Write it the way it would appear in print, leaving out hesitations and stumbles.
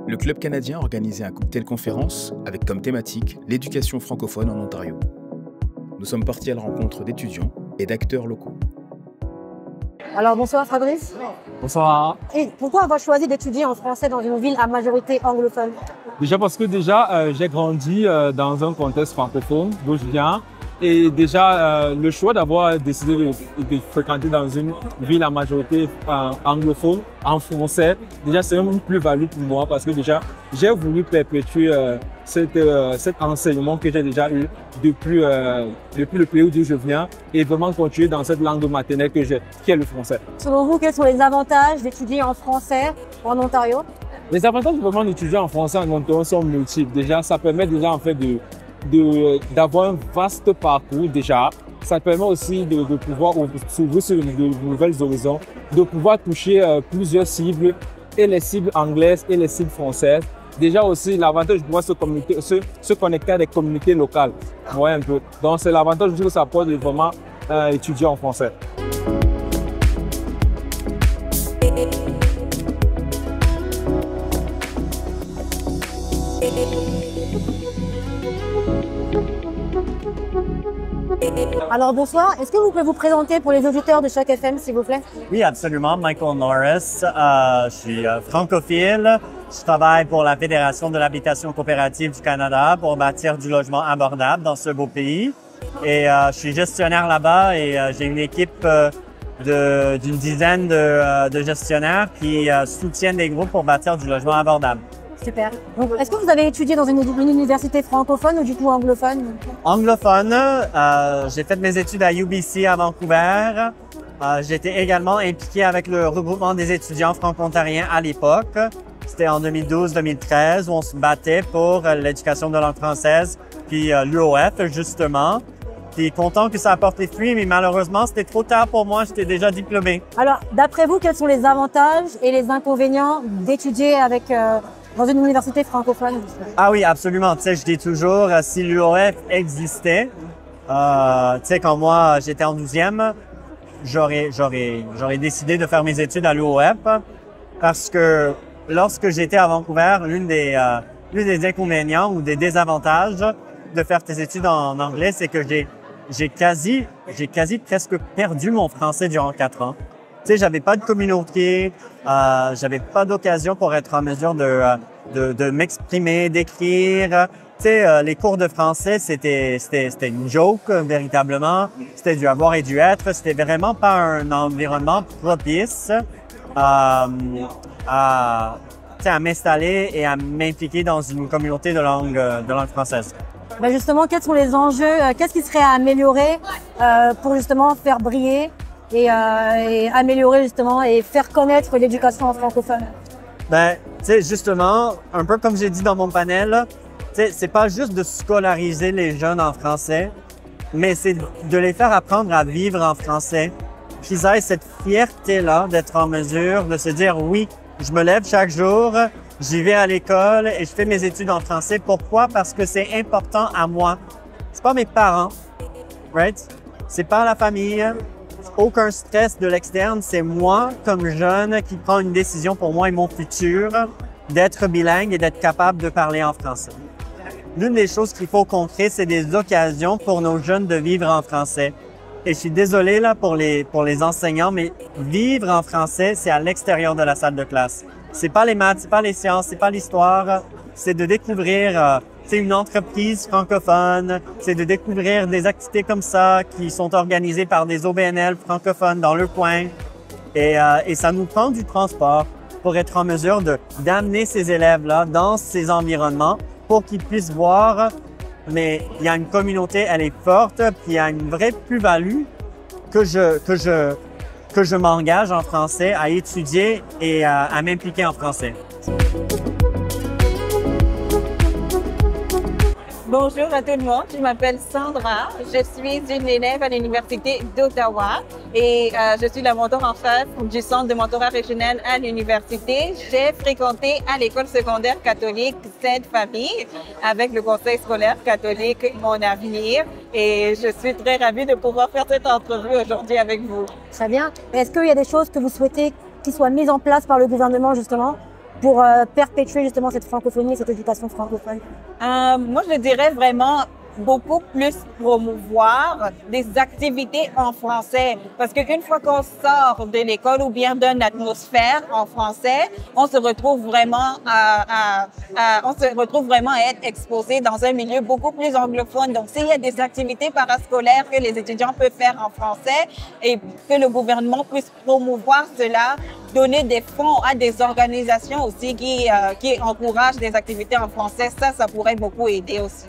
le Club canadien a organisé un cocktail conférence avec comme thématique l'éducation francophone en Ontario. Nous sommes partis à la rencontre d'étudiants et d'acteurs locaux. Alors bonsoir Fabrice. Bonsoir. Et pourquoi avoir choisi d'étudier en français dans une ville à majorité anglophone? Déjà parce que j'ai grandi dans un contexte francophone d'où je viens. Et déjà, le choix d'avoir décidé de fréquenter dans une ville à majorité anglophone, en français, déjà c'est une plus-value pour moi parce que déjà, j'ai voulu perpétuer cet enseignement que j'ai déjà eu depuis le pays d'où je viens et vraiment continuer dans cette langue maternelle qui est le français. Selon vous, quels sont les avantages d'étudier en français en Ontario? Les avantages vraiment d'étudier en français en Ontario sont multiples. Déjà, ça permet déjà en fait d'avoir un vaste parcours déjà. Ça permet aussi de pouvoir s'ouvrir sur de nouvelles horizons, de pouvoir toucher plusieurs cibles, et les cibles anglaises et les cibles françaises. Déjà aussi, l'avantage de pouvoir se connecter à des communautés locales. Ouais, un peu. Donc, c'est l'avantage que ça apporte de vraiment étudier en français. Alors bonsoir, est-ce que vous pouvez vous présenter pour les auditeurs de Choc FM s'il vous plaît? Oui, absolument. Michael Norris. Je suis francophile. Je travaille pour la Fédération de l'habitation coopérative du Canada pour bâtir du logement abordable dans ce beau pays. Et je suis gestionnaire là-bas et j'ai une équipe d'une dizaine de gestionnaires qui soutiennent des groupes pour bâtir du logement abordable. Super. Donc, est-ce que vous avez étudié dans une université francophone ou du coup anglophone? Anglophone. J'ai fait mes études à UBC à Vancouver. J'étais également impliqué avec le regroupement des étudiants franco-ontariens à l'époque. C'était en 2012-2013 où on se battait pour l'éducation de langue française, puis l'UOF justement. Puis content que ça apporte les fruits, mais malheureusement, c'était trop tard pour moi, j'étais déjà diplômé. Alors, d'après vous, quels sont les avantages et les inconvénients d'étudier dans une université francophone? Ah oui, absolument. Tu sais, je dis toujours, si l'UOF existait, tu sais, quand moi, j'étais en 12e, j'aurais décidé de faire mes études à l'UOF parce que lorsque j'étais à Vancouver, l'une des inconvénients ou des désavantages de faire tes études en anglais, c'est que j'ai quasi presque perdu mon français durant 4 ans. Tu sais, j'avais pas de communauté, j'avais pas d'occasion pour être en mesure de m'exprimer, d'écrire. Tu sais, les cours de français, c'était une joke, véritablement. C'était du avoir et du être. C'était vraiment pas un environnement propice à m'installer et à m'impliquer dans une communauté de langue française. Ben justement, quels sont les enjeux? Qu'est-ce qui serait à améliorer pour justement faire briller et améliorer justement et faire connaître l'éducation francophone? Ben, tu sais, justement, un peu comme j'ai dit dans mon panel, tu sais, c'est pas juste de scolariser les jeunes en français, mais c'est de les faire apprendre à vivre en français. Qu'ils aient cette fierté-là d'être en mesure de se dire oui, je me lève chaque jour, j'y vais à l'école et je fais mes études en français. Pourquoi? Parce que c'est important à moi. C'est pas mes parents, right? C'est pas la famille. Aucun stress de l'externe. C'est moi, comme jeune, qui prend une décision pour moi et mon futur d'être bilingue et d'être capable de parler en français. L'une des choses qu'il faut qu'on crée, c'est des occasions pour nos jeunes de vivre en français. Et je suis désolé là pour les enseignants, mais vivre en français, c'est à l'extérieur de la salle de classe. C'est pas les maths, c'est pas les sciences, c'est pas l'histoire. C'est de découvrir une entreprise francophone, c'est de découvrir des activités comme ça qui sont organisées par des OBNL francophones dans le coin. Et ça nous prend du transport pour être en mesure d'amener ces élèves-là dans ces environnements pour qu'ils puissent voir, mais il y a une communauté, elle est forte, puis il y a une vraie plus-value que je m'engage en français à étudier et à m'impliquer en français. Bonjour à tout le monde, je m'appelle Sandra, je suis une élève à l'Université d'Ottawa et je suis la mentor en chef du Centre de mentorat régional à l'université. J'ai fréquenté à l'école secondaire catholique Sainte-Famille avec le conseil scolaire catholique Mon Avenir et je suis très ravie de pouvoir faire cette entrevue aujourd'hui avec vous. Très bien. Est-ce qu'il y a des choses que vous souhaitez qui soient mises en place par le gouvernement justement pour perpétuer justement cette francophonie, cette éducation francophone? Moi, je dirais vraiment beaucoup plus promouvoir des activités en français. Parce qu'une fois qu'on sort de l'école ou bien d'une atmosphère en français, on se retrouve vraiment à être exposé dans un milieu beaucoup plus anglophone. Donc, s'il y a des activités parascolaires que les étudiants peuvent faire en français et que le gouvernement puisse promouvoir cela, donner des fonds à des organisations aussi qui encouragent des activités en français, ça pourrait beaucoup aider aussi.